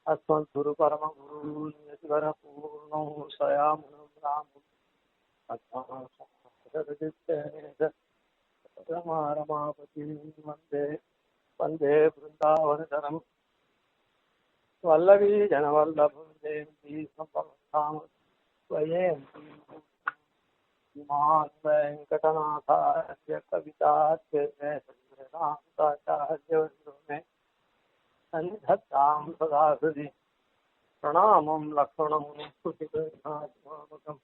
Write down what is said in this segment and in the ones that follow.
अस्मद्गुरु परम गुरु नियतिवर पूर्णो सयामुनं रामपतिं वन्दे वन्दे वृन्दावनचरम् वल्लवी जनवल्लभं जयन्ती सम्पवतां स्वयं वेङ्कटनाथार्य कविताचार्य सन्निधत्तां सदा हृदि प्रणामं लक्ष्मणं स्तुतिगणात्माकं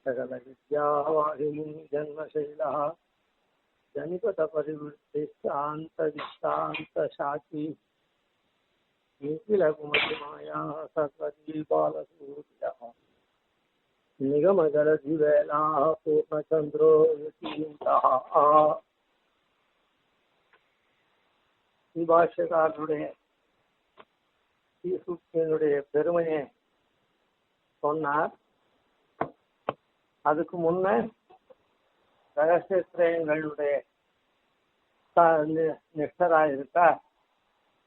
सकलविद्यावाहिनी जन्मशैलः जनिपतपरिवृत्तिशान्तदिशान्तशाची निखिलकुमतिमाया सरस्वती बालसूर्यः निगमगलधिवेलाः पूर्णचन्द्रो यतीन्द्रः பாஷ்யக்காரனுடைய சூக்தியினுடைய பெருமையை சொன்னார். அதுக்கு முன்ன ரகசியத்திரயங்களுடைய நிஷ்டராக இருக்கா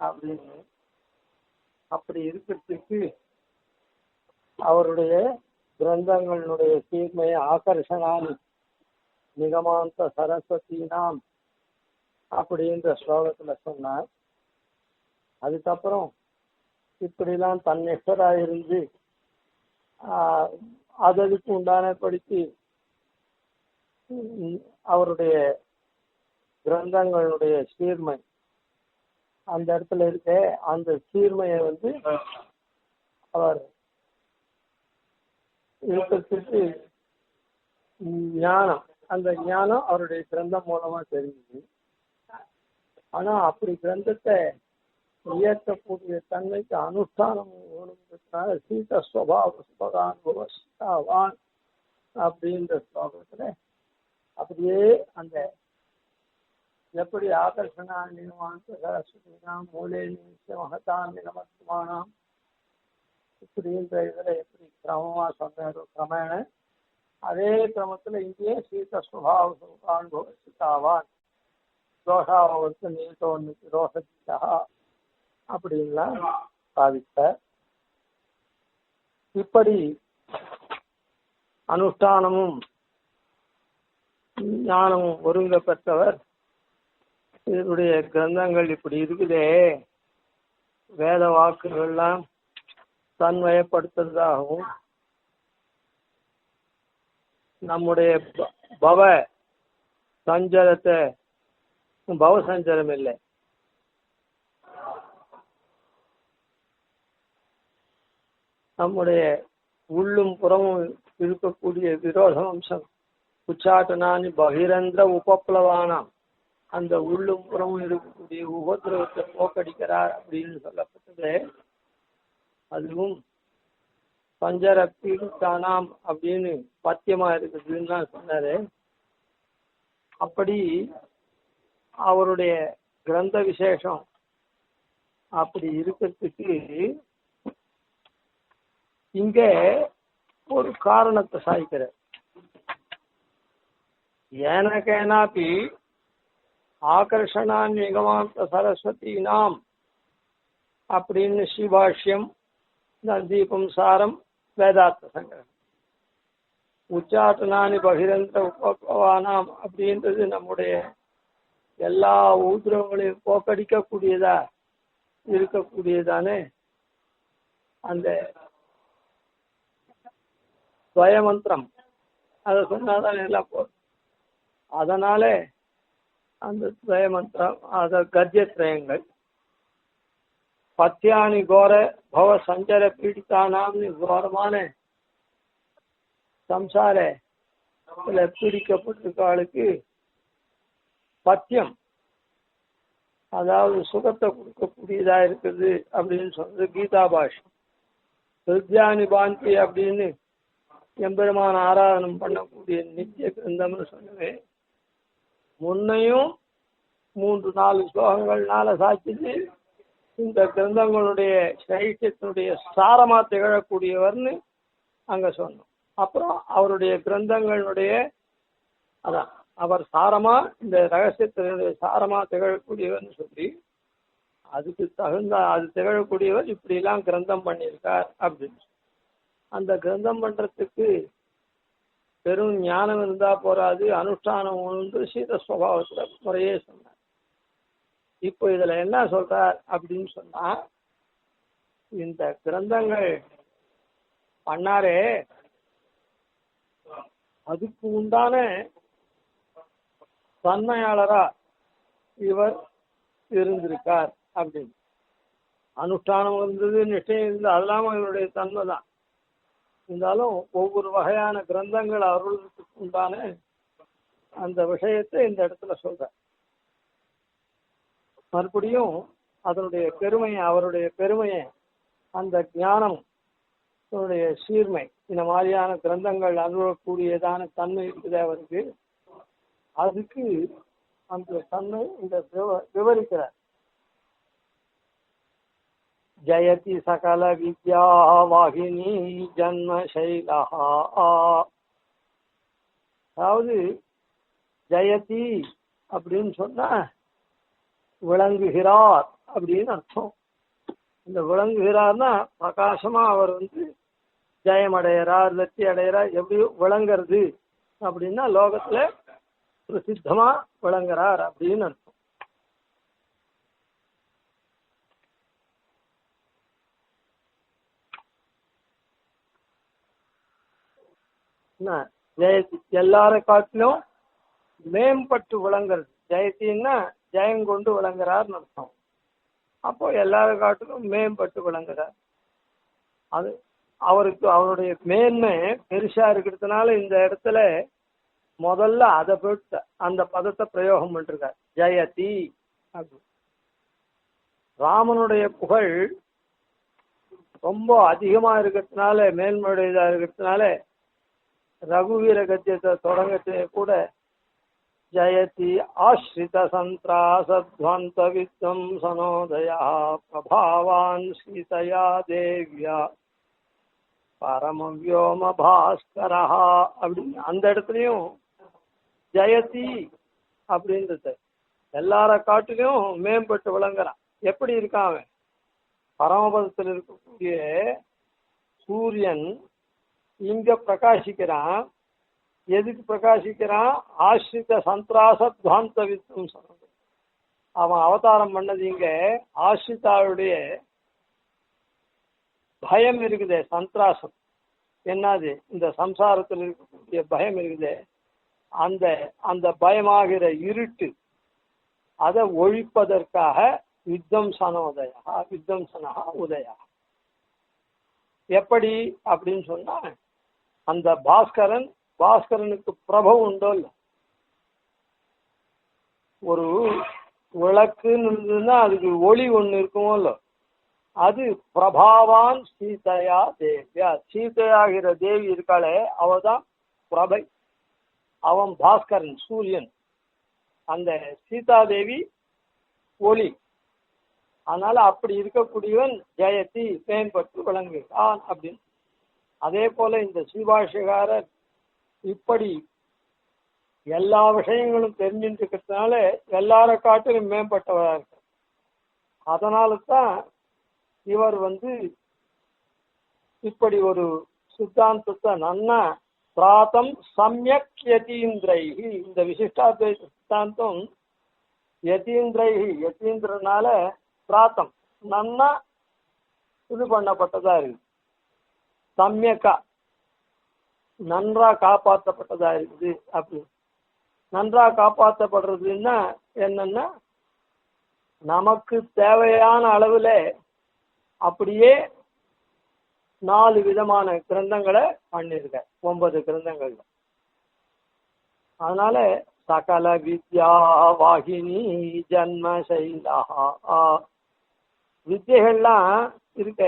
அப்படின்னு, அப்படி இருக்கிறதுக்கு அவருடைய கிரந்தங்களுடைய தீர்மையை ஆகர்ஷணானி நிகமாந்த சரஸ்வதி நாம் அப்படின்ற ஸ்லோகத்துல சொன்னார். அதுக்கப்புறம் இப்படிலாம் தன்னிஷ்டராக இருந்து அதற்கு உண்டானபடிக்கு அவருடைய கிரந்தங்களுடைய சீர்மை அந்த இடத்துல இருக்க அந்த சீர்மையை அவர் இருக்கிறதுக்கு ஞானம், அந்த ஞானம் அவருடைய கிரந்தம் மூலமா தெரியுது. ஆனா அப்படி கிரந்தத்தை இயக்கக்கூடிய தன்மைக்கு அனுஷ்டானம் வேணுங்கிறதுனால சீத ஸ்வபாவ சுபகானுபவன் அப்படின்ற ஸ்லோகத்துல அப்படியே அந்த எப்படி ஆகர்ஷணா நிகமான் சரஸ்வதினாம் மூலே மகதான் நிகமத்மானாம் இப்படின்ற இதுல எப்படி கிரமமா சொன்னாரோ கிரமேண அதே கிரமத்துல இங்கேயே சீத ஸ்வபாவ சுபகானுபவன் தோஷாவது நீதோன்னு ரோஷா அப்படின்லாம் சாதித்தார். இப்படி அனுஷ்டானமும் ஞானமும் ஒருங்க பெற்றவர். இதனுடைய கிரந்தங்கள் இப்படி இருக்குதே, வேத வாக்குகள்லாம் தன்வயப்படுத்துறதாகவும் நம்முடைய பவ சஞ்சலத்தை பவசஞ்சலம் இல்லை, நம்முடைய உள்ளும் புறமும் இருக்கக்கூடிய விரோத வம்சம் உச்சாட்டனானி பகிரந்திர உபப்ளவானாம், அந்த உள்ளும் புறமும் இருக்கக்கூடிய உபதிரவத்தை போக்கடிக்கிறார் அப்படின்னு சொல்லப்பட்டது. அதுவும் பஞ்சர பீடித்தானாம் அப்படின்னு பத்தியமா இருக்குதுன்னு சொன்னாரு. அப்படி அவருடைய கிரந்த விசேஷம் அப்படி இருக்கிறதுக்கு இங்க ஒரு காரணத்தை சாய்க்கிற. ஏனகேனாபி ஆகர்ஷணா நிகமாந்த சரஸ்வதி நாம் அப்படின்னு ஸ்ரீபாஷ்யம், தீபம் சாரம், வேதார்த்த சங்கிரகம், உச்சாட்டனானி பகிரந்த உபவானாம் அப்படின்றது நம்முடைய எல்லா ஊத்திரங்களையும் போக்கடிக்கக்கூடியதா இருக்கக்கூடியதானே அந்த துவயமந்திரம். அதை சொன்னாதான் எல்லாம் போதும். அதனால அந்த துவயமந்திரம், அத கத்தியத்ரயங்கள் பத்தியானி கோர பவ சஞ்சர பீடித்தானாம்னு கோரமான சம்சார பீடிக்கப்பட்டிருக்காளுக்கு பத்தியம், அதாவது சுகத்தை கொடுக்கக்கூடியதா இருக்குது அப்படின்னு சொல்றது கீதா பாஷ்யம். ஹிருத்யானி பாந்தி அப்படின்னு எம்பெருமான ஆராதனம் பண்ணக்கூடிய நித்திய கிரந்தம்னு சொன்னவே முன்னையும் 3-4 ஸ்லோகங்கள்னால சாட்சிச்சு இந்த கிரந்தங்களுடைய சைத்தியத்தினுடைய சாரமா திகழக்கூடியவர்னு அங்க சொன்னோம். அப்புறம் அவருடைய கிரந்தங்களுடைய அதான் அவர் சாரமா இந்த ரகசியத்தினுடைய சாரமா திகழக்கூடியவர்னு சொல்லி அதுக்கு தகுந்த அது திகழக்கூடியவர் இப்படி எல்லாம் கிரந்தம் பண்ணியிருக்கார் அப்படின்னு. அந்த கிரந்தம் பண்றதுக்கு பெரும் ஞானம் இருந்தா போராது, அனுஷ்டானம் ஒன்று சீத சுவாவத்துல முறையே சொன்னார். இப்போ இதுல என்ன சொல்றார் அப்படின்னு சொன்னா, இந்த கிரந்தங்கள் பண்ணாரே அதுக்கு உண்டான தன்மையாளரா இவர் இருந்திருக்கார் அப்படின்னு. அனுஷ்டானம் இருந்தது, நிச்சயம் இருந்தது, அதெல்லாம் இவருடைய தன்மை தான். இருந்தாலும் ஒவ்வொரு வகையான கிரந்தங்கள் அருளுக்கு உண்டான அந்த விஷயத்தை இந்த இடத்துல சொல்ற. மறுபடியும் அதனுடைய பெருமையை, அவருடைய பெருமையை, அந்த ஞானம் சீர்மை, இந்த மாதிரியான கிரந்தங்கள் அருளக்கூடியதான தன்மை இருக்குது அவருக்கு. அதுக்கு அந்த தன்மை இந்த விவரிக்கிறார். ஜயதி சகல வித்யா வாகினி ஜன்மசைலா. அதாவது ஜெயதி அப்படின்னு சொன்னா விளங்குகிறார் அப்படின்னு அர்த்தம். இந்த விளங்குகிறார்னா பிரகாசமா அவர் ஜெயம் அடைகிறார், வெற்றி அடைகிறார். எப்படி விளங்குறது அப்படின்னா லோகத்துல பிரசித்தமா விளங்குறார் அப்படின்னு அர்த்தம். ஜெயதி எல்லார காட்டிலும் மேம்பட்டு விளங்குறது. ஜெயத்தின்னா ஜெயங்கொண்டு விளங்குறார்னு அர்த்தம். அப்போ எல்லார காட்டிலும் மேம்பட்டு விளங்குறார். அது அவருக்கு அவருடைய மேன்மை பெருசா இருக்கிறதுனால இந்த இடத்துல முதல்ல அதை போட்டு அந்த பதத்தை பிரயோகம் பண்ணிருக்கார், ஜெயதி அப்படி. ராமனுடைய புகழ் ரொம்ப அதிகமா இருக்கிறதுனால, மேன்மையுடையதா இருக்கிறதுனால ரகுவீர கத்தியத்தை தொடங்கத்தை கூட ஜயதி ஆஸ்ரித சந்திராசத்வந்த வித்வம் சனோதயா பிரபாவான் சீதையா தேவியா பரமவியோம பாஸ்கரா அப்படின்னு அந்த இடத்துலயும் ஜெயதி அப்படின்றது எல்லார காட்டிலும் மேம்பட்டு விளங்குறான். எப்படி இருக்கான் அவன்? பரமபதத்தில் இருக்கக்கூடிய சூரியன் இங்க பிரகாசிக்கிறான். எதுக்கு பிரகாசிக்கிறான்? ஆஸ்ரித சந்திராசத்வாந்த வித்வம் சொன்னது. அவன் அவதாரம் பண்ணது இங்க ஆஸ்ரிதாவுடைய பயம் இருக்குதே, சந்திராசம் என்னது, இந்த சம்சாரத்தில் இருக்கக்கூடிய பயம் இருக்குதே, அந்த அந்த பயமாகிற இருட்டு அதை ஒழிப்பதற்காக வித்வம்சனோதயா வித்வம்சனா உதயா. எப்படி அப்படின்னு சொன்னா, அந்த பாஸ்கரனுக்கு பிரபு உண்டோ இல்ல, ஒரு விளக்குன்னு இருந்ததுன்னா அதுக்கு ஒளி ஒண்ணு இருக்குமோ இல்ல, அது பிரபாவான் சீதையா தேவியா. சீதையாகிற தேவி இருக்காளே அவதான் பிரபை, அவன் பாஸ்கரன் சூரியன், அந்த சீதாதேவி ஒளி. அதனால அப்படி இருக்கக்கூடியவன் ஜெயதி மேம்பட்டு விளங்குகிறான் அப்படின்னு. அதே போல இந்த ஸ்ரீபாஷ்யகாரர் இப்படி எல்லா விஷயங்களும் தெரிஞ்சுட்டு இருக்கிறதுனால எல்லார காட்டிலும் மேம்பட்டவராக இருக்க. அதனால தான் இவர் இப்படி ஒரு சித்தாந்தத்தை நன்னா பிராத்தம் சம்யக் யதீந்திரைஹி, இந்த விசிஷ்டாத்வைத சித்தாந்தம் யதீந்திரைஹி, யதீந்திரனால பிராத்தம் நன்னா இது பண்ணப்பட்டதா இருக்கு. சம்யக்கா நன்றா காப்பாற்றப்பட்டதா இருக்குது. அப்படி நன்றா காப்பாற்றப்படுறதுன்னா என்னன்னா, நமக்கு தேவையான அளவுல அப்படியே 4 விதமான கிரந்தங்களை பண்ணிருக்க, 9 கிரந்தங்கள். அதனால சகல வித்யா வாகினி ஜன்மசைலா. வித்தைகள்லாம் இருக்க,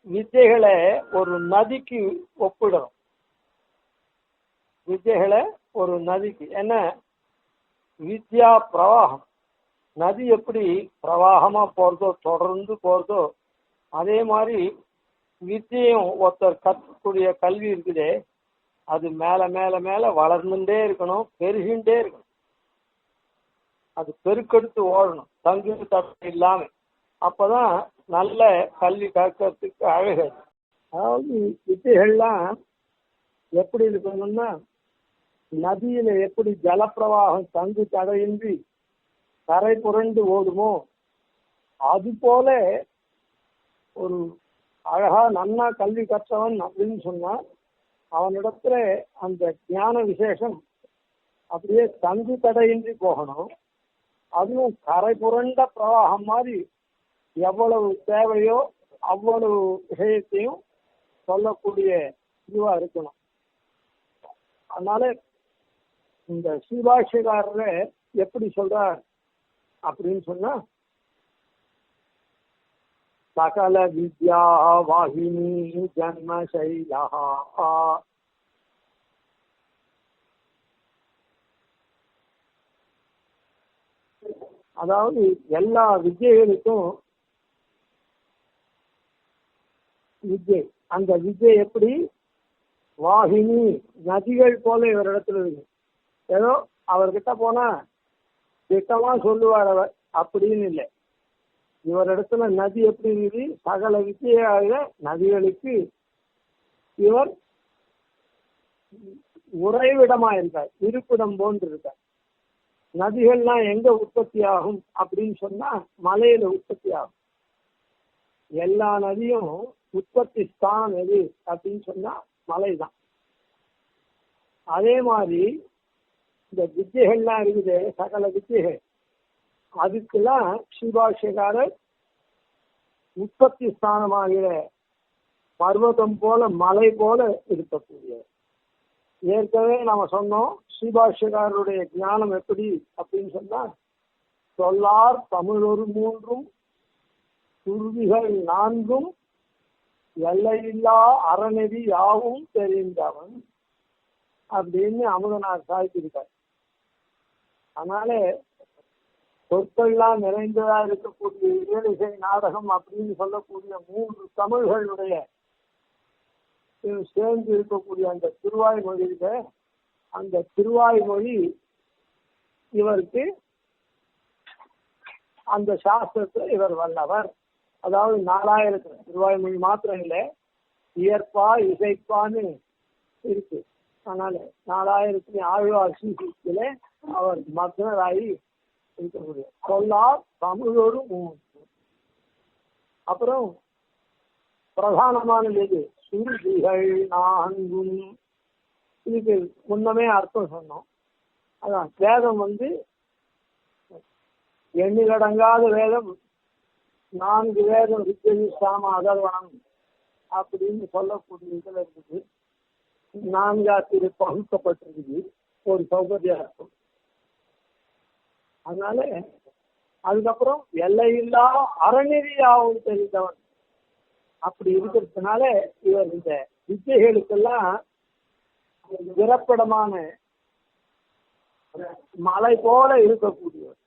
வித்தைகளை ஒரு நதிக்கு ஒப்பிடணும். வித்தைகளை ஒரு நதிக்கு, என்ன வித்யா பிரவாகம், நதி எப்படி பிரவாகமா போறதோ தொடர்ந்து போறதோ அதே மாதிரி வித்தியும் ஒருத்தர் கற்கக்கூடிய கல்வி இருக்குதே அது மேல மேல மேல வளர்ந்துட்டே இருக்கணும், பெருகின்றே இருக்கணும். அது பெருக்கெடுத்து ஓடணும், தங்கு தடை இல்லாம. அப்பதான் நல்ல கல்வி கற்கிறதுக்கு அழகு. அதாவது வித்தைகள்லாம் எப்படி இருக்கணும்னா, நதியில எப்படி ஜலப்பிரவாகம் தங்கு தடையின்றி கரை புரண்டு ஓடுமோ அது போல ஒரு அழகா நன்னா கல்வி கற்றவன் அப்படின்னு சொன்னா அவனிடத்துல அந்த ஞான விசேஷம் அப்படியே தங்கு தடையின்றி போகணும். அதுவும் கரை புரண்ட பிரவாகம் மாதிரி எவ்வளவு தேவையோ அவ்வளவு விஷயத்தையும் சொல்லக்கூடிய இதுவா இருக்கணும். அதனால இந்த ஸ்ரீபாஷ்யக்காரரை எப்படி சொல்றார் அப்படின்னு சொன்னா, சகல வித்யா வாகினி ஜன்மசைலா, அதாவது எல்லா வித்யைகளுக்கும் வித்யை, அந்த வித்யை எப்படி வாகினி நதிகள் போல இவரிடத்துல இருக்கு. ஏதோ அவர்கிட்ட போனா திட்டமா சொல்லுவார் அவர் அப்படின்னு இல்லை. இவரிடத்துல நதி எப்படி இருக்குது, சகல வித்தியாக நதிகளுக்கு இவர் உறைவிடமா இருக்கார், இருப்பிடம் போன்று இருக்கார். நதிகள்லாம் எங்க உற்பத்தி ஆகும் அப்படின்னு சொன்னா மலையில உற்பத்தி ஆகும். எல்லா நதியும் உற்பத்தி ஸ்தானம் எது அப்படின்னு சொன்னா மலைதான். அதே மாதிரி இந்த வித்தியைகள்லாம் இருக்குது, சகல வித்தியைகள், அதுக்கெல்லாம் ஸ்ரீபாஷ்யக்காரர் உற்பத்தி ஸ்தானமாகிற பர்வதம் போல மலை போல இருக்கக்கூடிய. ஏற்கனவே நாம சொன்னோம் ஸ்ரீபாஷ்யக்காரருடைய ஞானம் எப்படி அப்படின்னு சொன்னா, சொல்லார் தமிழொரு மூன்றும் துருவிகள் நான்கும் எல்லையில்லா அறநெறி யாவும் தெரிந்தவன் அப்படின்னு அமுதனார் சாய்த்திருக்கார். அதனால சொற்கள்லாம் நிறைந்ததா இருக்கக்கூடிய இயலிசை நாடகம் அப்படின்னு சொல்லக்கூடிய 3 தமிழ்களுடைய சேர்ந்து இருக்கக்கூடிய அந்த திருவாய்மொழியில, அந்த திருவாய்மொழி இவருக்கு அந்த சாஸ்திரத்துல இவர் வல்லவர். அதாவது 4000 திருவாய்மொழி மாத்திரம் இல்லை, இயற்பா இசைப்பான்னு இருக்கு. அதனால 4000 ஆழ்வார் சீசியில அவர் மக்னராகி இருக்கக்கூடிய சொல்லார் தமிழொரு மூன்று. அப்புறம் பிரதானமானது எது, சுருதிகள் நான்கும். இதுக்கு முன்னமே அர்த்தம் சொன்னோம். அதான் வேதம் எண்ணிலடங்காத வேதம், 4 வேதம் ரிக்வேத சாம அதர்வணம் அப்படின்னு சொல்லக்கூடிய இதுல இருக்குது. 4 பகுக்கப்பட்டிருக்குது ஒரு சௌகரிய அர்த்தம். அதனால அதுக்கப்புறம் எல்லையில்லா அறநெறியாகவும் தெரிந்தவன் அப்படி இருக்கிறதுனால இவர் இந்த வித்தைகளுக்கெல்லாம் விரப்படமான மலை போல இருக்கக்கூடியவர்.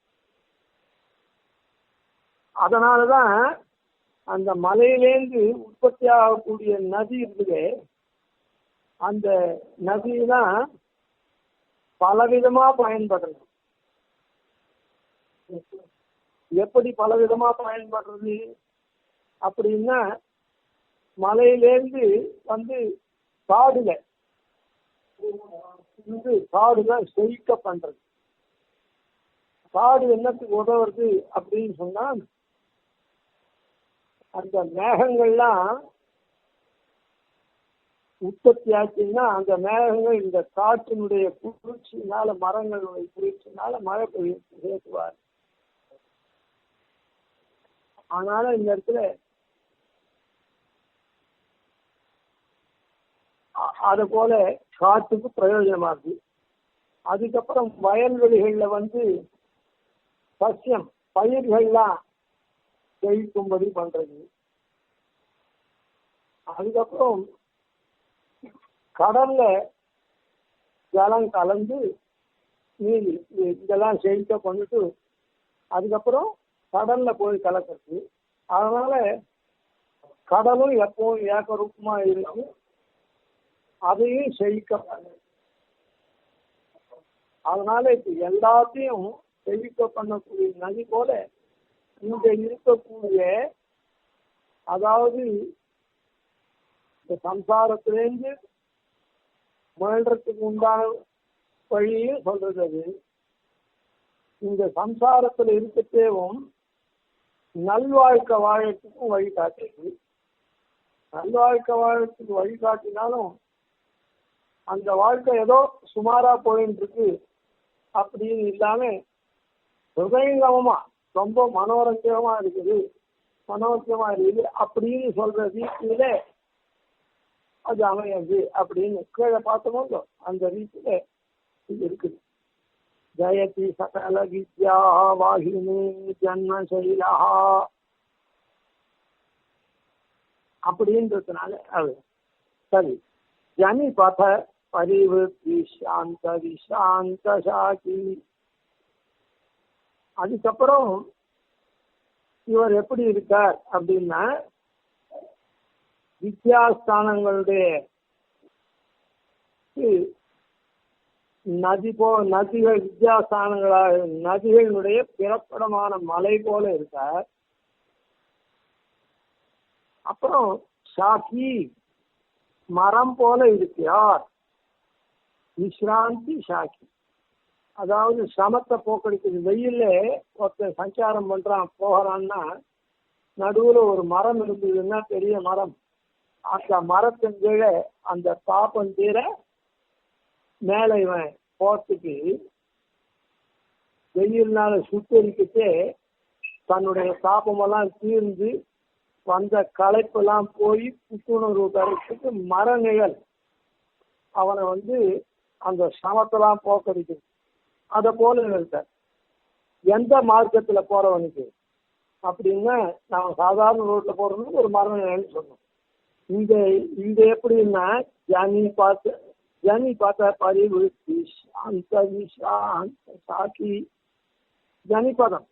அதனாலதான் அந்த மலையிலேந்து உற்பத்தி ஆகக்கூடிய நதி இருக்குது, அந்த நதியெல்லாம் பலவிதமா பயன்படுறது. எப்படி பலவிதமா பயன்படுறது அப்படின்னா, மலையிலேந்து காடுல காடுதான் செழிக்க பண்றது. காடு என்னத்துக்கு உதவுறது அப்படின்னு சொன்னா, அந்த மேகங்கள்லாம் உற்பத்தி ஆச்சுன்னா அந்த மேகங்கள் இந்த காற்றினுடைய குளிர்ச்சியினால, மரங்களுடைய குளிர்ச்சியினால மழை பெய்யுவார். அதனால இந்த இடத்துல அது போல காட்டுக்கு பிரயோஜனமா இருக்கு. அதுக்கப்புறம் வயல்வெளிகள்ல சசியம் பயிர்கள்லாம் செழிக்கும்படி பண்றது. அதுக்கப்புறம் கடல்ல ஜலம் கலந்து நீர் இதெல்லாம் செழிக்க பண்ணிட்டு அதுக்கப்புறம் கடல்ல போய் கலக்கிறது. அதனால கடலும் எப்பவும் ஏக்கரூபமா இருக்கு. அதையும் செழிக்க. அதனால இப்ப எல்லாத்தையும் செழிக்க பண்ணக்கூடிய நதி போல இங்க இருக்கக்கூடிய, அதாவது இந்த சம்சாரத்திலேருந்து முயல்றதுக்கு உண்டான வழியும் சொல்றது. அது இந்த சம்சாரத்துல இருக்கத்தேவும் நல்வாழ்க்கை வாழறதுக்கும் வழிகாட்டுது. நல்வாழ்க்கை வாழறதுக்கு வழிகாட்டினாலும் அந்த வாழ்க்கை ஏதோ சுமாரா போயிட்டு இருக்கு அப்படின்னு இல்லாம ஹிருதயங்கமா ரொம்ப மனோரஞ்சகமா இருக்குது, மனோரஞ்சகமா இருக்குது அப்படின்னு சொல்ற ரீதியில அது அமையாது அப்படின்னு கீழே பார்த்தோமோ அந்த ரீதியில இது இருக்குது. ஜயதி சகல வித்யா வாகினி ஜன்மசைலா அப்படின்றதுனால அது சரி. ஜனிபத பரிவர்த்தி சாந்த விசாந்த சாகி. அதுக்கப்புறம் இவர் எப்படி இருக்கார் அப்படின்னா, வித்யாஸ்தானங்களுடைய நதிகள் வித்யாஸ்தானங்களாக நதிகளுடைய பிறப்பிடமான மலை போல இருக்கார். அப்புறம் சாக்கி மரம் போல இருக்கிறார். விஸ்ராந்தி சாக்கி, அதாவது சமத்தை போக்கடிக்கிறது. வெயில்ல ஒருத்தர் சஞ்சாரம் பண்றான் போகிறான்னா நடுவுல ஒரு மரம் இருந்ததுன்னா பெரிய மரம், அந்த மரத்தின் கீழே அந்த பாப்பம் தீர மேலே இவன் போறதுக்கு வெயில்னால சுத்தரிக்கிட்டே தன்னுடைய தாபமெல்லாம் தீர்ந்து வந்த களைப்பெல்லாம் போய் புத்துணர்வு தரத்துக்கு மர நிழல் அவனை அந்த சமத்தெல்லாம் போக்கடிக்குது. அதை போல இருக்கார். எந்த மார்க்கத்துல போறவனுக்கு அப்படின்னா, நம்ம சாதாரண ரோட்ல போறவனுக்கு ஒரு மர நிழல்னு சொன்னோம். இங்க எப்படின்னா ஜனி பார்த்த பரிவிருத்தி அந்த சாக்கி ஜனிபதம்.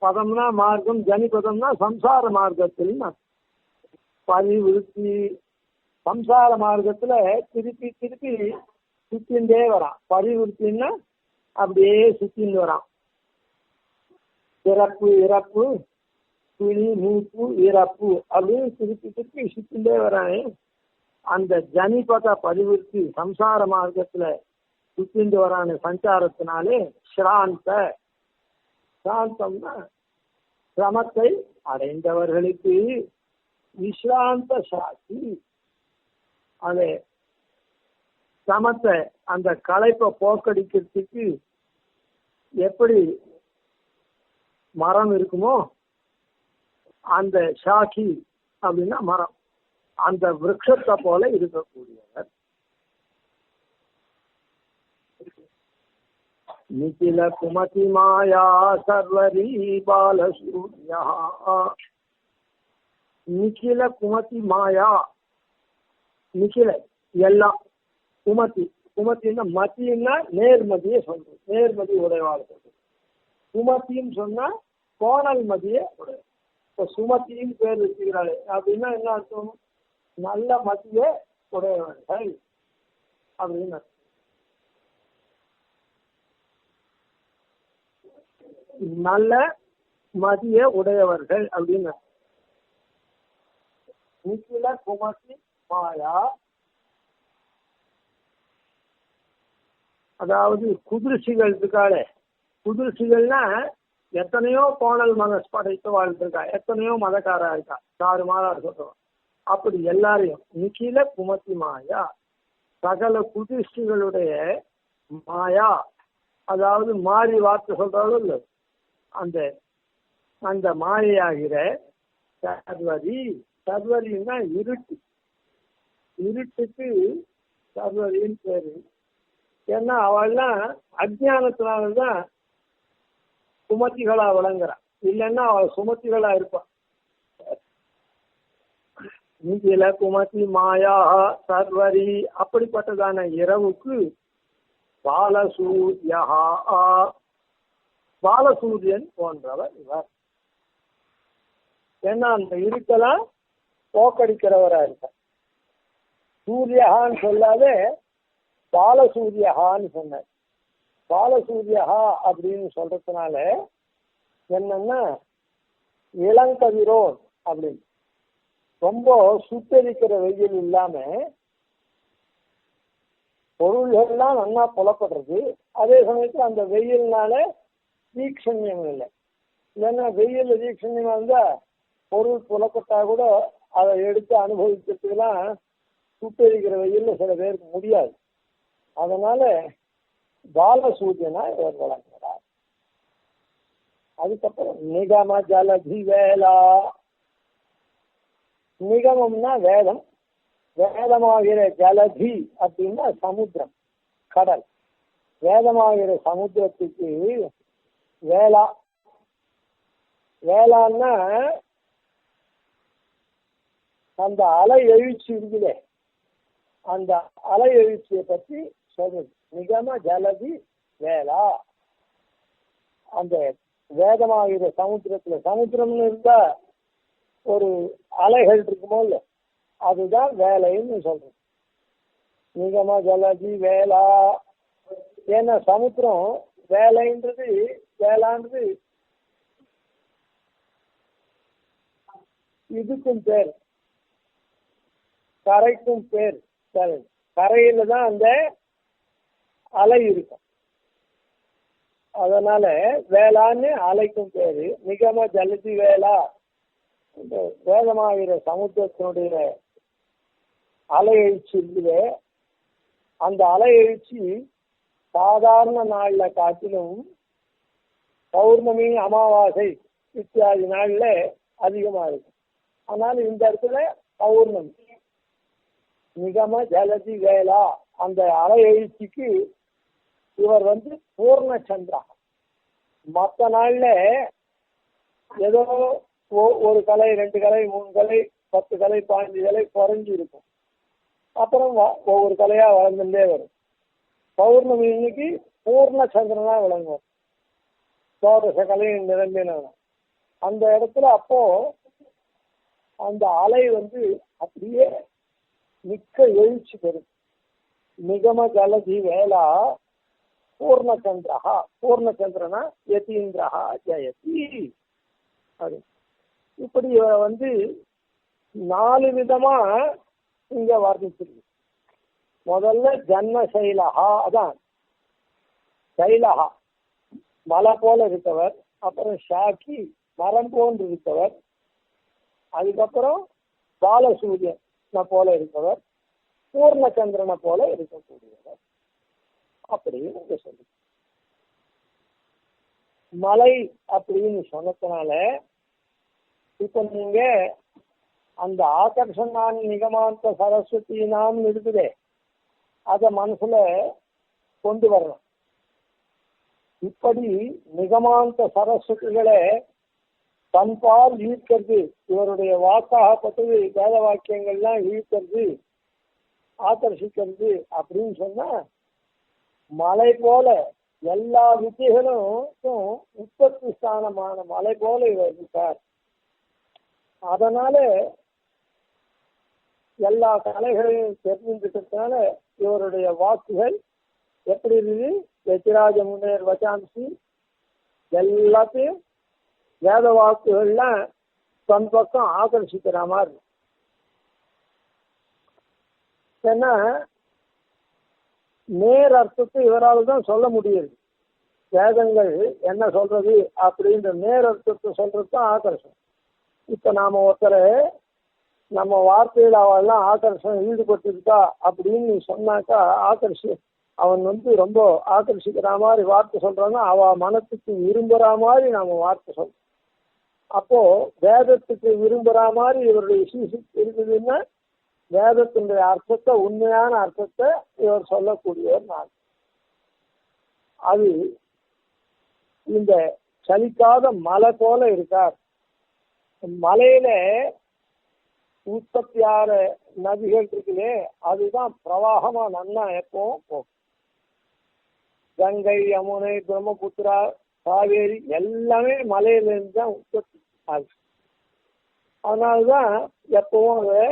பதம்னா மார்க்கம், ஜனிபதம்னா சம்சார மார்க்கத்தில் பரிவிருத்தி. சம்சார மார்க்கத்துல திருப்பி திருப்பி சுத்தின்றே வரான். பரிவிருத்தின்னா அப்படியே சுத்தின்னு வரான். பிறப்பு இறப்பு துணி மூப்பு இறப்பு அப்படின்னு திருப்பி திருப்பி சுத்தின்றே வரானே. அந்த ஜனிபத பரிவிருத்தி சம்சார மார்க்கத்துல சுத்திண்டு வரான சஞ்சாரத்தினாலே சாந்தம்னா சிரமத்தை அடைந்தவர்களுக்கு விஸ்ராந்த சாக்கி. அதே சமத்தை அந்த களைப்பை போக்கடிக்கிறதுக்கு எப்படி மரம் இருக்குமோ அந்த சாக்கி அப்படின்னா மரம், அந்த விருட்சத்தை போல இருக்கக்கூடியவர். நிகில குமதி மாயா சர்வரி பாலசூர்யா. நிகில குமதி மாயா, நிகில எல்லாம், குமத்தின்னா மத்தின்னா நேர்மதியை சொல்றது, நேர்மதி உடையவாள் சொல்றது. குமத்தின்னு சொன்னா கோணல் மதிய உடைய. இப்போ சுமத்தின்னு பேர் வச்சுக்கிறாள் அப்படின்னா என்ன அர்த்தம்? நல்ல மதிய உடையவர்கள் அப்படின்னு. நல்ல மதிய உடையவர்கள் அப்படின்னு. நிக்கில குமதி மாயா, அதாவது குதிர்ச்சிகள் இருக்காளே, குதிர்ச்சிகள்னா எத்தனையோ கோணல் மனசு படைத்து வாழ்ந்துருக்கா, எத்தனையோ மதக்காரா இருக்கா, 6 மாதா சொல்றோம். அப்படி எல்லாரையும் நிக்கில குமதி மாயா, சகல குதிர்ச்சிகளுடைய மாயா, அதாவது மாறி வார்த்தை சொல்றாலும் இல்லை, அந்த மாயையாகிற சர்வரி. சர்வரின்னா இருட்டு, இருட்டுக்கு சர்வரின்னு பேரு. ஏன்னா அவள்லாம் அஜ்ஞானத்தினால்தான் சுமத்திகளா விளங்குறான், இல்லைன்னா அவள் சுமத்திகளா இருப்பான். நிகில குமதி மாயா சர்வரி, அப்படிப்பட்டதான இரவுக்கு பாலசூர்யா, பாலசூரியன் போன்றவர் இவர். ஏன்னா அந்த இருட்டெல்லாம் போக்கடிக்கிறவரா இருக்கார். சூரியகான்னு சொல்லாத பாலசூரியகான்னு சொன்னார். பாலசூரியகா அப்படின்னு சொல்றதுனால என்னன்னா இளங்கதிரோன் அப்படின்னு, ரொம்ப சுட்டரிக்கிற வெயில் இல்லாம பொருள்கள்லாம் நல்லா புலப்படுறது, அதே சமயத்தில் அந்த வெயில்னால தீக்ஷண்யம் இல்லை. இல்லைன்னா வெயில் தீக்ஷண்யமா இருந்தா பொருள் புலப்பட்டா கூட அதை எடுத்து அனுபவிக்கிறதுக்கெல்லாம் சுட்டரிக்கிற வெயில் சில பேருக்கு முடியாது. அதனால பாலசூரியனா இவர் வழங்குகிறார். அதுக்கப்புறம் நிகம ஜலதி வேலா. நிகமம்னா வேதம், வேதமாகிற ஜலதி அப்படின்னா சமுத்திரம், கடல். வேதமாகிற சமுத்திரத்துக்கு வேளா. வேளான்னா அந்த அலை எழுச்சி இருக்குதே, அந்த அலை எழுச்சியை பற்றி சொல்றது. நிகம ஜலதி வேளா. அந்த வேதமாகிற சமுத்திரத்துல, சமுத்திரம்னு இருந்தா ஒரு அலைகள் இருக்குமோ இல்ல, அதுதான் வேலைன்னு சொல்றது. நிகம ஜலதி வேளா. ஏன்னா சமுத்திரம் வேலைன்றது, வேளான்றது இதுக்கும் பேர், கரைக்கும் பேர். கரையில தான் அந்த அலை இருக்கும். அதனால வேளான்னு அலைக்கும் பேரு. நிகம ஜலதி வேளா. இந்த வேதமாகிற சமுத்திரத்தினுடைய அலை எழுச்சி இருக்குது. அந்த அலை எழுச்சி சாதாரண நாள்ல காட்டிலும் பௌர்ணமி அமாவாசை இத்தியாதி நாள்ல அதிகமா இருக்கும். அதனால இந்த இடத்துல பௌர்ணமி. நிகம ஜலதி வேளா. அந்த அலை எழுச்சிக்கு இவர் பூர்ண சந்திரா. மற்ற நாள்ல ஏதோ ஒரு கலை, 2 கலை, 3 கலை, 10 கலை, 15 கலை குறைஞ்சி இருக்கும். அப்புறம் ஒவ்வொரு கலையா வளர்ந்துட்டே வரும். பௌர்ணமி இன்னைக்கு பூர்ண சந்திரனா விளங்கும், தோதச கலையும் நிரம்பினவன். அந்த இடத்துல அப்போ அந்த அலை அப்படியே மிக்க எழுச்சி பெறும். நிகம ஜலதி வேளா பூர்ணச்சந்திரா. பூர்ணச்சந்திரனா யதீந்திரா ஜெயதி. அது இப்படி இவரை 4 விதமா இங்க வர்ணிச்சிருக்கு. முதல்ல ஜன்ம சைலஹா, அதான் சைலஹா மலை போல இருக்கவர். அப்புறம் ஷாக்கி மரம் போன்று இருக்கவர். அதுக்கப்புறம் பாலசூரியன் போல இருக்கவர், பூர்ணச்சந்திரனை போல இருக்கக்கூடியவர் அப்படின்னு சொல்லு. மலை அப்படின்னு சொன்னதுனால இப்ப நீங்க அந்த ஆகர்ஷணான் நிகமாந்த சரஸ்வதி நாம் இருக்குதே, அத மனசுல கொண்டு வரணும். இப்படி நிகமாந்த சரஸ்வதிகளை தன்பால் ஈர்க்கிறது, இவருடைய வாக்காகப்பட்டது, வேத வாக்கியங்கள்லாம் ஈர்க்கிறது, ஆகர்ஷிக்கிறது அப்படின்னு சொன்னா மலை போல எல்லா வித்தியகளும் உற்பத்தி ஸ்தானமான மலை போல இவர் இருக்கார். அதனால எல்லா கலைகளையும் தெரிஞ்சுக்கிறதுனால இவருடைய வாக்குகள் எப்படி இருக்குது, எத்திராஜ முன்னேர் வச்சான்சி எல்லாத்தையும் வேத வாக்குகள்லாம் தன் பக்கம் ஆகர்ஷிக்கிற மாதிரி. ஏன்னா நேர் அர்த்தத்தை இவரால் தான் சொல்ல முடியுது. வேதங்கள் என்ன சொல்றது அப்படின்ற நேர் அர்த்தத்தை சொல்றது தான் ஆகர்ஷம். இப்ப நாம ஒருத்தரை நம்ம வார்த்தையில் அவெல்லாம் ஆகர்ஷம் ஈடுபட்டிருக்கா அப்படின்னு சொன்னாக்கா அவன் ரொம்ப ஆகர்ஷிக்கிற மாதிரி வார்த்தை சொல்றான்னா அவ மனத்துக்கு விரும்புற மாதிரி நாம வார்த்தை சொல்றோம். அப்போ வேதத்துக்கு விரும்புற மாதிரி இவருடைய இருக்குதுன்னா வேதத்தினுடைய அர்த்தத்தை, உண்மையான அர்த்தத்தை இவர் சொல்லக்கூடியவர் நான். அது இந்த சலிக்காத மலை போல இருக்கார். மலையில உற்பத்தியார நதிகள் இருக்குல்லே, அதுதான் பிரவாகமா நன்னா எப்பவும் போகும். கங்கை, யமுனை, பிரம்மபுத்திரா, காவேரி எல்லாமே மலையிலிருந்து தான் உற்பத்தி ஆகுது. அதனால்தான் எப்பவும் அதை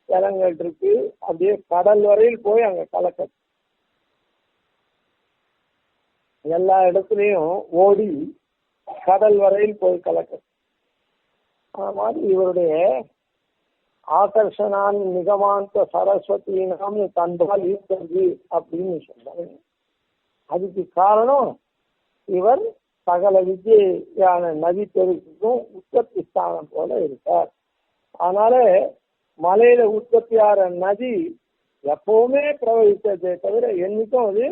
ஜலங்கள் இருக்கு, அப்படியே கடல் வரையில் போய் அங்க கலக்க எல்லா இடத்துலையும் ஓடி கடல் வரையில் போய் கலக்க. அது மாதிரி இவருடைய ஆகர்ஷனான் நிகமாந்த சரஸ்வதியினாம் தன்பால் ஈர்க்கிறது அப்படின்னு சொன்னாங்க. அதுக்கு காரணம் இவர் சகல வித்யான நதி பெருக்கும் உற்பத்தி ஸ்தானம் போல இருக்கார். அதனால மலையில உற்பத்தியாகிற நதி எப்பவுமே பிரவகித்ததே தவிர என்னைக்கும் அது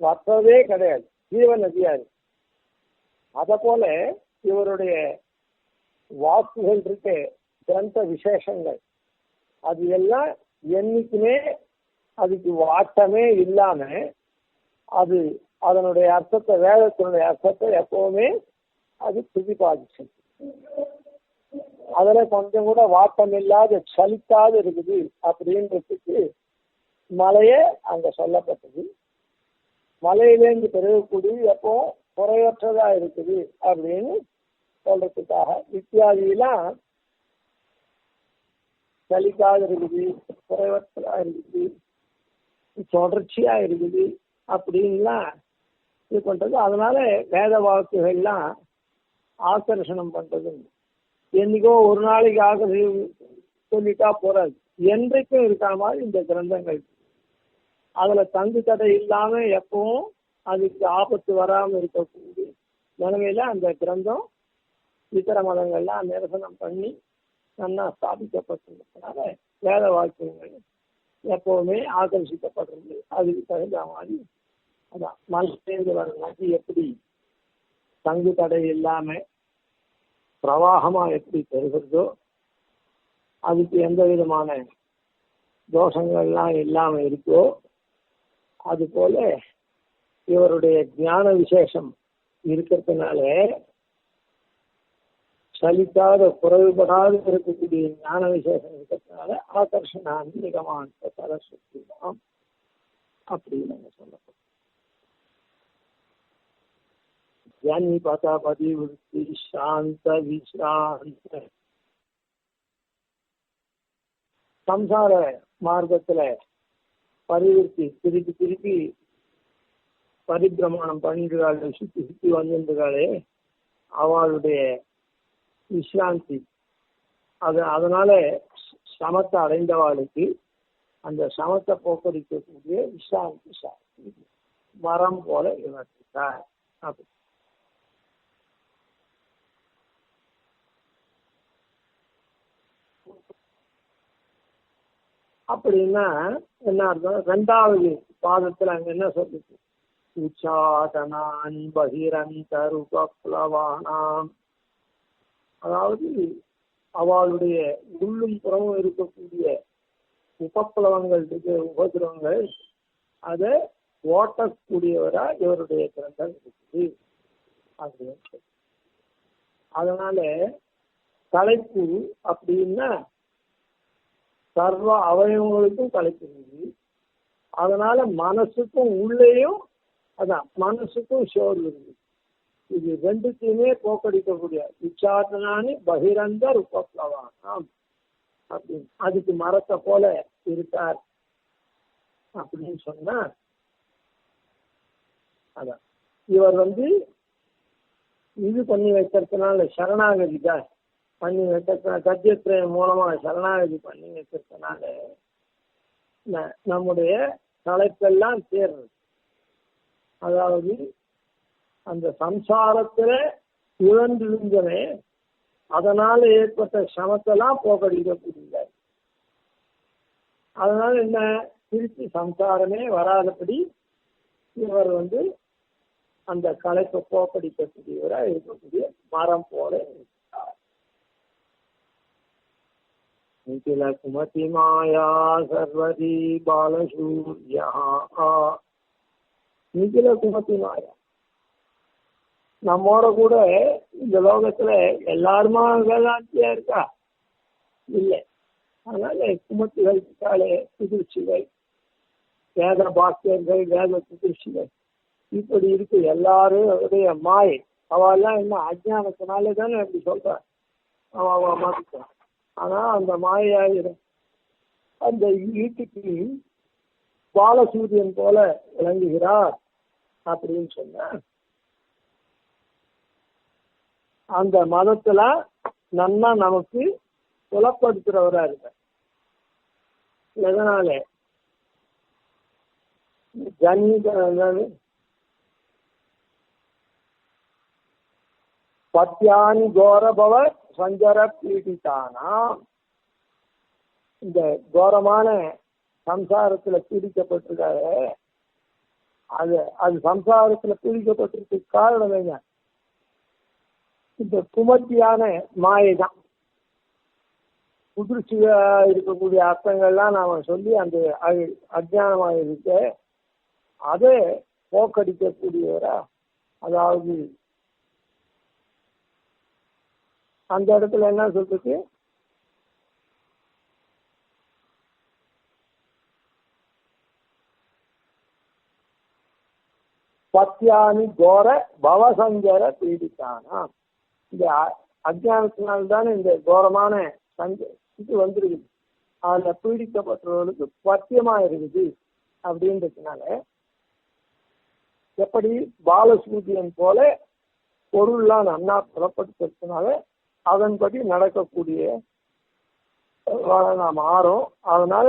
வற்றதே கிடையாது, ஜீவ நதியா இருக்கு. அத போல இவருடைய வாக்குகள் இருக்கு, கிரந்த விசேஷங்கள், அது எல்லாம் என்னைக்குமே அதுக்கு வாட்டமே இல்லாம அது அதனுடைய அர்த்தத்தை, வேதத்தினுடைய அர்த்தத்தை எப்பவுமே அது பிரதிபாதிச்சு, அதுல கொஞ்சம் கூட வாட்டம் இல்லாத சலிக்காது இருக்குது அப்படின்றதுக்கு மலையே அங்க சொல்லப்பட்டது. மலையிலேருந்து பிறகக்கூடிய எப்போ குறைவற்றதா இருக்குது அப்படின்னு சொல்றதுக்காக இத்தியாதியெல்லாம் சலிக்காது இருக்குது, குறைவற்றதா இருக்குது, தொடர்ச்சியா இருக்குது அப்படின்லாம் இது பண்றது. அதனால வேத வாக்குகள்லாம் ஆகர்ஷணம் பண்றது. என்னைக்கோ ஒரு நாளைக்கு சொல்லிட்டா போறாது, என்றைக்கும் இருக்கிற மாதிரி இந்த கிரந்தங்கள் அதுல தங்கு தடை இல்லாம எப்பவும் அதுக்கு ஆபத்து வராம இருக்கக்கூடிய நிலைமையில அந்த கிரந்தம் இதர மதங்கள்லாம் நிரசனம் பண்ணி நல்லா ஸ்தாபிக்கப்பட்டிருக்கிறதுனால வேத வாக்கியங்கள் எப்பவுமே ஆகர்ஷிக்கப்படுறது. அதுக்கு தகுந்த மாதிரி அதான் மனசேர்ந்து வர நதி எப்படி தங்கு தடை இல்லாம பிரவாகமா எப்படி பெறுகிறதோ, அதுக்கு எந்த விதமான தோஷங்கள்லாம் இல்லாம இருக்கோ, அது போல இவருடைய ஞான விசேஷம் இருக்கிறதுனால சலிக்காத குறைவுபடாத இருக்கக்கூடிய ஞான விசேஷம் இருக்கிறதுனால ஆகர்ஷணான் நிகமாந்த சரஸ்வதி தான் அப்படின்னு நாங்க சொல்லப்போம். ஜனி பதா பதிவிருத்தி சாந்த விஸ்ராந்த சம்சார மார்க்கத்துல பரிவிருத்தி திருப்பி திருப்பி பரிபிரமணம் பண்ணிடுறாள், சுத்தி சுத்தி வந்துருக்காளே அவளுடைய விஸ்ராந்தி, அதனால சமத்தை அடைந்தவாளுக்கு அந்த சமத்தை போக்கடிக்கக்கூடிய விஸ்ராந்தி சாந்தி மரம் போல இவர்த்தார். அப்படி அப்படின்னா என்ன அர்த்தம்? ரெண்டாவது பாதத்துல அங்க என்ன சொல்லுது? உச்சாடனான் பகிரந்தருபப்ளவானாம், அதாவது அவளுடைய உள்ளும் புறமும் இருக்கக்கூடிய உபப்ளவங்கள் இருக்கு, உபதிரவங்கள், அதை ஓட்டக்கூடியவரா இவருடைய கிரந்தம் இருக்குது அப்படின்னு. அதனால தலைப்பு அப்படின்னா சர்வ அவயவங்களுக்கும் தலைப்பு இருக்குது. அதனால மனசுக்கும் உள்ளேயும் அதான் மனசுக்கும் சோர்வு இருக்குது. இது ரெண்டுத்தையுமே போக்கடிக்கக்கூடிய விச்சாரணானி பகிரந்த உபப்ளவானாம் அப்படின்னு அதுக்கு மரத்தை போல இருக்கார் அப்படின்னு சொன்னா, அதான் இவர் இது பண்ணி வைக்கிறதுனால சரணாகதிக்கா பண்ணி வைக்கிறதுனால கத்தியத்திரயம் மூலமா சரணாகதி பண்ணி வைக்கிறதுனால நம்முடைய தலைப்பெல்லாம் தேர்றது. அதாவது அந்த சம்சாரத்துல இழந்திருந்தனே அதனால ஏற்பட்ட சமத்தெல்லாம் போக்கடிக்கக்கூடிய, அதனால என்ன திருப்பி சம்சாரமே வராதபடி இவர் அந்த கலைப்பை போக்கடிக்கக்கூடியவராக இருக்கக்கூடிய மரம் போல இருக்கிறார். நிகில குமதி மாயா சர்வதி பாலசூர்யா, நிகில குமதி மாயா நம்மோட கூட இந்த லோகத்துல எல்லாருமா வேதாந்தியா இருக்கா? இல்லை. அதனால குமத்திகள் இருக்காளே, குதிர்ச்சிகள், வேத பாக்கியர்கள், வேத குதிர்ச்சிகள், இப்படி இருக்கு எல்லாரும் அவருடைய மாயை. அவெல்லாம் என்ன அஜ்ஞானத்தினாலே தானே அப்படி சொல்ற, அவ மாத்திக்கிறான். ஆனா அந்த மாயாயிரம் அந்த ஈட்டிக்கு பாலசூரியன் போல விளங்குகிறார் அப்படின்னு சொன்ன அந்த மதத்துல நன்னா நமக்கு புலப்படுத்துறவரா இருக்க. எதனால பத்தியானி கோரபவ சஞ்சர பீடித்தானா, இந்த கோரமான சம்சாரத்துல பீடிக்கப்பட்டிருக்காரு. அது சம்சாரத்துல பீடிக்கப்பட்டிருக்கு காரணம் என்ன? இந்த குமர்த்தியான மாயை தான். புதுர்ச்சியா இருக்கக்கூடிய அர்த்தங்கள்லாம் நாம சொல்லி அந்த அஜ்ஞானமாக இருக்க அதை போக்கடிக்கக்கூடியவரா, அதாவது அந்த இடத்துல என்ன சொல்றது, பத்தியானி கோர பவசஞ்சர பீடித்தானா, இந்த அஜ்ஞானத்தினால்தானே இந்த கோரமான இது வந்துருக்குது. அதுல பீடிக்கப்பட்டவர்களுக்கு பத்தியமா இருக்குது அப்படின்றதுனால எப்படி பாலசூரியன் போல பொருள்லாம் நன்னா புலப்படுத்துறதுனால அதன்படி நடக்கக்கூடிய நாம் மாறும். அதனால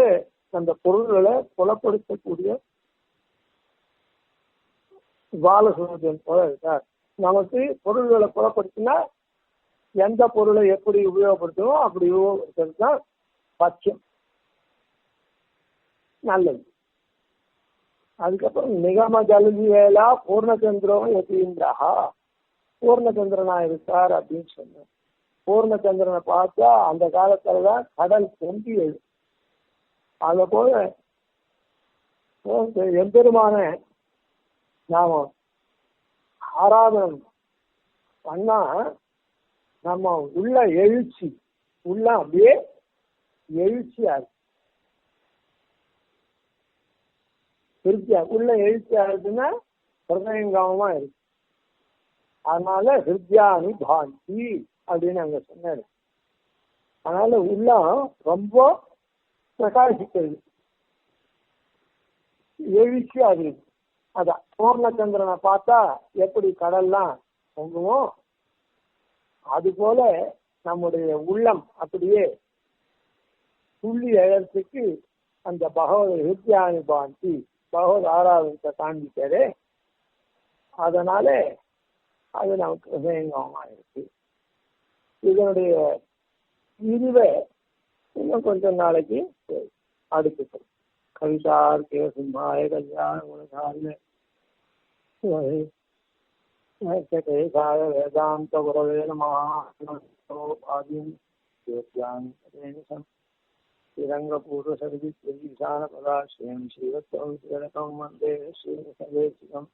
அந்த பொருள்களை புலப்படுத்தக்கூடிய பாலசூரியன் போல இருக்கார். நமக்கு பொருள்களை புலப்படுத்தினா எந்த பொருளை எப்படி உபயோகப்படுத்தணும் அப்படி உபயோகப்படுத்துறது தான் பட்சம் நல்லது. அதுக்கப்புறம் நிகம ஜலதி வேலா பூர்ணச்சந்திரம் எப்படின்றாஹா, பூர்ணச்சந்திரனா இருக்கார் அப்படின்னு சொன்னேன். பூர்ணச்சந்திரனை பார்த்தா அந்த காலத்துலதான் கடல் பொங்கி எழும். அதை போல எம்பெருமான நாம ஆராதனம் பண்ணா நம்ம உள்ள எழுச்சி, உள்ள அப்படியே எழுச்சியா இருக்கு. உள்ள எழுச்சியா இருக்குன்னா பிரதயங்கமா இருக்கு. அதனால ஹிருத்யானி பாந்தி அப்படின்னு அங்க சொன்னாரு. அதனால உள்ள ரொம்ப பிரகாசிக்கிறது, எழுச்சியா இருக்கு. அதான் பூர்ணச்சந்திரனை பார்த்தா எப்படி கடல்லாம் பொங்குமோ அது போல நம்முடைய உள்ளம் அப்படியே துள்ளி எழறதுக்கு அந்த பகவத் ஹிருத்யானி பாந்தி பகவத் ஆராதனத்தை காண்பித்தாரு. அதனால அது நமக்கு ஹிருதயங்கமா இருக்கு. இதனுடைய விரிவை இன்னும் கொஞ்சம் நாளைக்கு அடுத்து கவிதார்க்கே சிம்மாய கல்யாண குணசாலினே வேதாந்த குரவே நமः ஸ்ரீரங்கபூர்வசர்விசான பதாஸ்ரீம் ஸ்ரீவத்சம் வந்தே ஸ்ரீ சர்வேசிகம்